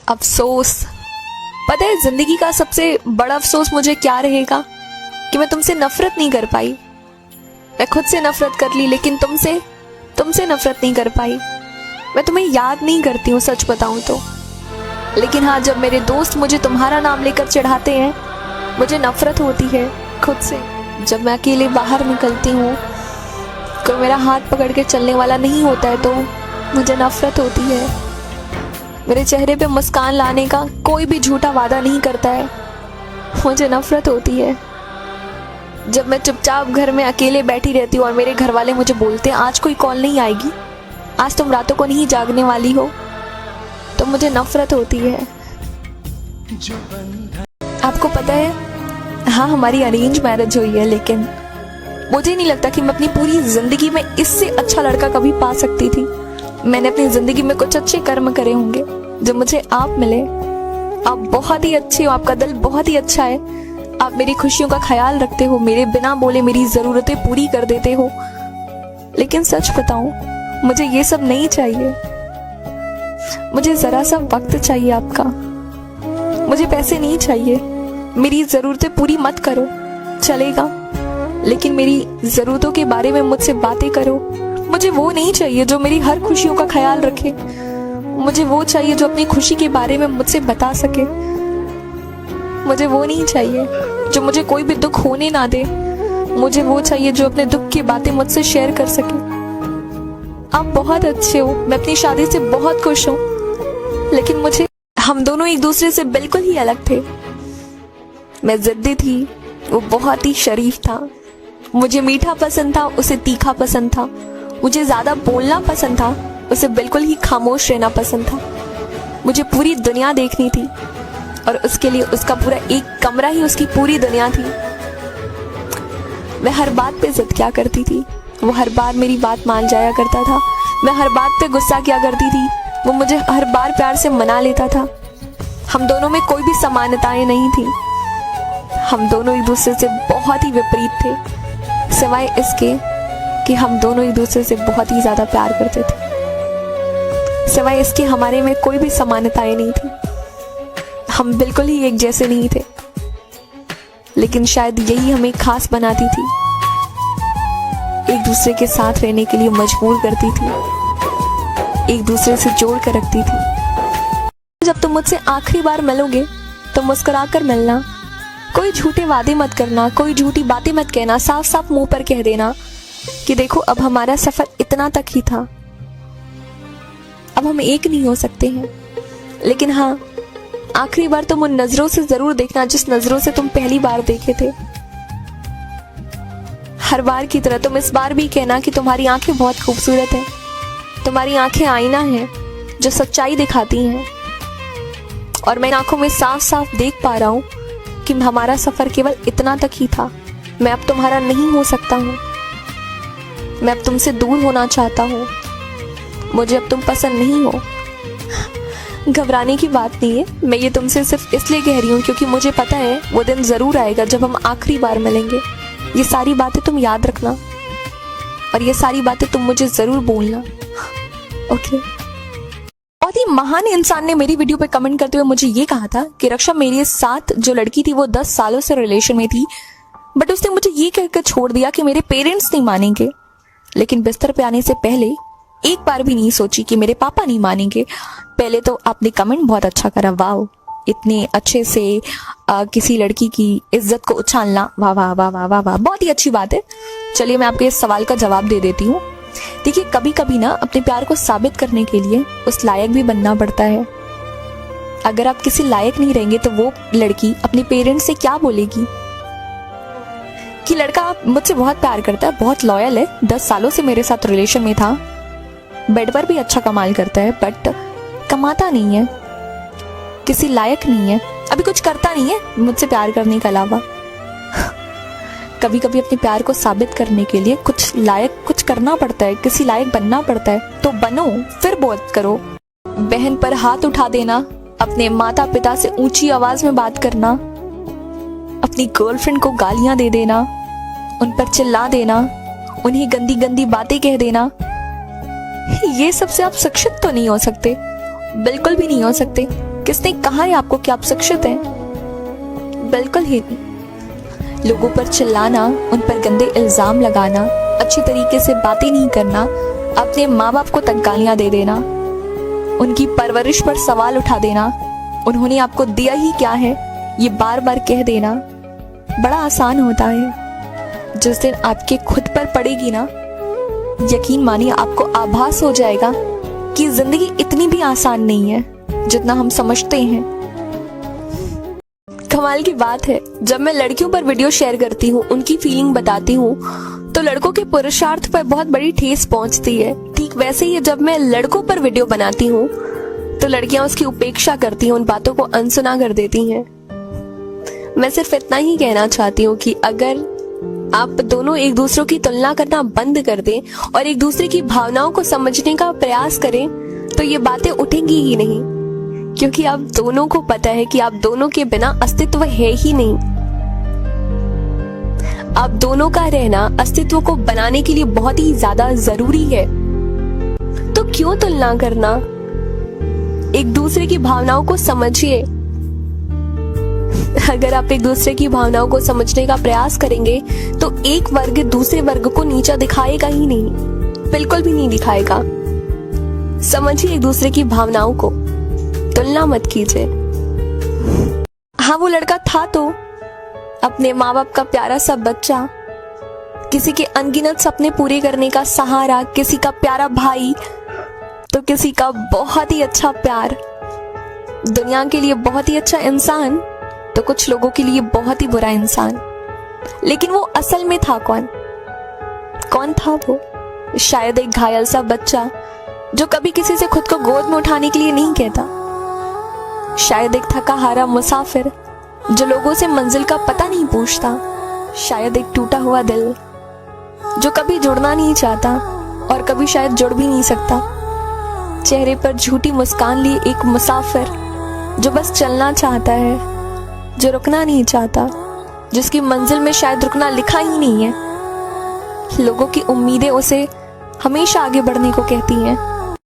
अफसोस। पता है जिंदगी का सबसे बड़ा अफसोस मुझे क्या रहेगा? कि मैं तुमसे नफरत नहीं कर पाई। मैं खुद से नफरत कर ली, लेकिन तुमसे नफरत नहीं कर पाई। मैं तुम्हें याद नहीं करती हूँ सच बताऊं तो। लेकिन हाँ, जब मेरे दोस्त मुझे तुम्हारा नाम लेकर चिढ़ाते हैं, मुझे नफरत होती है खुद से। जब मैं अकेले बाहर निकलती हूँ, कोई मेरा हाथ पकड़ के चलने वाला नहीं होता है, तो मुझे नफरत होती है। मेरे चेहरे पे मुस्कान लाने का कोई भी झूठा वादा नहीं करता है, मुझे नफरत होती है। जब मैं चुपचाप घर में अकेले बैठी रहती हूँ और मेरे घर वाले मुझे बोलते हैं आज कोई कॉल नहीं आएगी, आज तुम रातों को नहीं जागने वाली हो, तो मुझे नफरत होती है। आपको पता है, हाँ हमारी अरेंज मैरिज हुई है, लेकिन मुझे नहीं लगता कि मैं अपनी पूरी जिंदगी में इससे अच्छा लड़का कभी पा सकती थी। मैंने अपनी जिंदगी में कुछ अच्छे कर्म करे होंगे जो मुझे आप मिले। आप बहुत ही अच्छे हो, आपका दिल बहुत ही अच्छा है। आप मेरी खुशियों का ख्याल रखते हो, मेरे बिना बोले मेरी जरूरतें पूरी कर देते हो। लेकिन सच बताऊं, मुझे ये सब नहीं चाहिए। मुझे जरा सा वक्त चाहिए आपका। मुझे पैसे नहीं चाहिए। मेरी जरूरतें पूरी मत करो, चलेगा, लेकिन मेरी जरूरतों के बारे में मुझसे बातें करो। मुझे वो नहीं चाहिए जो मेरी हर खुशियों का ख्याल रखे। मुझे वो चाहिए जो अपनी खुशी के बारे में मुझसे बता सके। मुझे वो नहीं चाहिए जो मुझे कोई भी दुख होने ना दे। मुझे वो चाहिए जो अपने दुख की बातें मुझसे शेयर कर सके। आप बहुत अच्छे हो, मैं अपनी शादी से बहुत खुश हूँ, लेकिन हम दोनों एक दूसरे से बिल्कुल ही अलग थे। मैं जिद्दी थी, वो बहुत ही शरीफ था। मुझे मीठा पसंद था, उसे तीखा पसंद था। मुझे ज्यादा बोलना पसंद था, उसे बिल्कुल ही खामोश रहना पसंद था। मुझे पूरी दुनिया देखनी थी और उसके लिए उसका पूरा एक कमरा ही उसकी पूरी दुनिया थी। मैं हर बात पे जिद क्या करती थी, वो हर बार मेरी बात मान जाया करता था। मैं हर बात पे गुस्सा किया करती थी, वो मुझे हर बार प्यार से मना लेता था। हम दोनों में कोई भी समानताएं नहीं थी। हम दोनों एक दूसरे से बहुत ही विपरीत थे, सिवाय इसके कि हम दोनों एक दूसरे से बहुत ही ज्यादा प्यार करते थे। सिवाय इसके हमारे में कोई भी समानताएं नहीं थी। हम बिल्कुल ही एक जैसे नहीं थे, लेकिन शायद यही हमें खास बनाती थी, एक दूसरे के साथ रहने के लिए मजबूर करती थी, एक दूसरे से जोड़ कर रखती थी। जब तुम मुझसे आखिरी बार मिलोगे तो मुस्कुरा कर मिलना। कोई झूठे वादे मत करना, कोई झूठी बातें मत कहना। साफ साफ मुंह पर कह देना कि देखो अब हमारा सफर इतना तक ही था, अब हम एक नहीं हो सकते हैं। लेकिन हाँ, आखिरी बार तुम उन नजरों से जरूर देखना जिस नजरों से तुम पहली बार देखे थे। हर बार की तरह तुम इस बार भी कहना कि तुम्हारी आंखें बहुत खूबसूरत हैं। तुम्हारी आंखें आईना है जो सच्चाई दिखाती हैं, और मैं आंखों में साफ साफ देख पा रहा हूं कि हमारा सफर केवल इतना तक ही था। मैं अब तुम्हारा नहीं हो सकता हूँ। मैं अब तुमसे दूर होना चाहता हूँ। मुझे अब तुम पसंद नहीं हो। घबराने की बात नहीं है, मैं ये तुमसे सिर्फ इसलिए कह रही हूँ क्योंकि मुझे पता है वो दिन जरूर आएगा जब हम आखिरी बार मिलेंगे। ये सारी बातें तुम याद रखना, और ये सारी बातें तुम मुझे जरूर बोलना, ओके? बहुत ही महान इंसान ने मेरी वीडियो पे कमेंट करते हुए मुझे ये कहा था कि रक्षा, मेरे साथ जो लड़की थी वो 10 सालों से रिलेशन में थी, बट उसने मुझे ये कहकर छोड़ दिया कि मेरे पेरेंट्स नहीं मानेंगे। लेकिन बिस्तर पे आने से पहले एक बार भी नहीं सोची कि मेरे पापा नहीं मानेंगे। पहले तो आपने कमेंट बहुत अच्छा करा, वाह, इतने अच्छे से किसी लड़की की इज्जत को उछालना, वाह वाह वाह वाह वाह वाह, बहुत ही अच्छी बात है। चलिए मैं आपके इस सवाल का जवाब दे देती हूँ। देखिए, कभी कभी ना अपने प्यार को साबित करने के लिए उस लायक भी बनना पड़ता है। अगर आप किसी लायक नहीं रहेंगे तो वो लड़की अपने पेरेंट्स से क्या बोलेगी कि लड़का मुझसे बहुत प्यार करता है, बहुत लॉयल है, 10 सालों से मेरे साथ रिलेशन में था, बेड पर भी अच्छा कमाल करता है, बट कमाता नहीं है, किसी लायक नहीं है, अभी कुछ करता नहीं है मुझसे प्यार करने के अलावा। कभी कभी अपने प्यार को साबित करने के लिए कुछ करना पड़ता है, किसी लायक बनना पड़ता है, तो बनो, फिर बात करो। बहन पर हाथ उठा देना, अपने माता पिता से ऊंची आवाज में बात करना, अपनी गर्लफ्रेंड को गालियां दे देना, उन पर चिल्ला देना, उन्हें गंदी गंदी बातें कह देना, ये सबसे आप शिक्षित तो नहीं हो सकते, बिल्कुल भी नहीं हो सकते। किसने कहा है आपको कि आप शिक्षित हैं? बिल्कुल ही नहीं। लोगों पर चिल्लाना, उन पर गंदे इल्जाम लगाना, अच्छी तरीके से बातें नहीं करना, अपने माँ बाप को तक गालियां दे देना, उनकी परवरिश पर सवाल उठा देना, उन्होंने आपको दिया ही क्या है ये बार बार कह देना बड़ा आसान होता है। जिस दिन आपके खुद पर पड़ेगी ना, यकीन मानिए आपको आभास हो जाएगा कि जिंदगी इतनी भी आसान नहीं है जितना हम समझते हैं। कमाल की बात है, जब मैं लड़कियों पर वीडियो शेयर करती हूँ, उनकी फीलिंग बताती हूँ, तो लड़कों के पुरुषार्थ पर बहुत बड़ी ठेस पहुंचती है। ठीक वैसे ही जब मैं लड़कों पर वीडियो बनाती हूँ तो लड़कियां उसकी उपेक्षा करती हैं, उन बातों को अनसुना कर देती हैं। मैं सिर्फ इतना ही कहना चाहती हूँ कि अगर आप दोनों एक दूसरों की तुलना करना बंद कर दें और एक दूसरे की भावनाओं को समझने का प्रयास करें तो ये बातें उठेंगी ही नहीं, क्योंकि आप दोनों को पता है कि आप दोनों के बिना अस्तित्व है ही नहीं। आप दोनों का रहना अस्तित्व को बनाने के लिए बहुत ही ज्यादा जरूरी है। तो क्यों तुलना करना? एक दूसरे की भावनाओं को समझिए। अगर आप एक दूसरे की भावनाओं को समझने का प्रयास करेंगे तो एक वर्ग दूसरे वर्ग को नीचा दिखाएगा ही नहीं, बिल्कुल भी नहीं दिखाएगा। समझिए एक दूसरे की भावनाओं को, तुलना मत कीजिए। हाँ, वो लड़का था तो अपने माँ बाप का प्यारा सा बच्चा, किसी के अनगिनत सपने पूरे करने का सहारा, किसी का प्यारा भाई तो किसी का बहुत ही अच्छा प्यार, दुनिया के लिए बहुत ही अच्छा इंसान तो कुछ लोगों के लिए बहुत ही बुरा इंसान। लेकिन वो असल में था कौन था वो? शायद एक घायल सा बच्चा जो कभी किसी से खुद को गोद में उठाने के लिए नहीं कहता। शायद एक थका हारा मुसाफिर जो लोगों से मंजिल का पता नहीं पूछता। शायद एक टूटा हुआ दिल जो कभी जुड़ना नहीं चाहता और कभी शायद जुड़ भी नहीं सकता। चेहरे पर झूठी मुस्कान लिए एक मुसाफिर जो बस चलना चाहता है, जो रुकना नहीं चाहता, जिसकी मंजिल में शायद रुकना लिखा ही नहीं है। लोगों की उम्मीदें उसे हमेशा आगे बढ़ने को कहती हैं,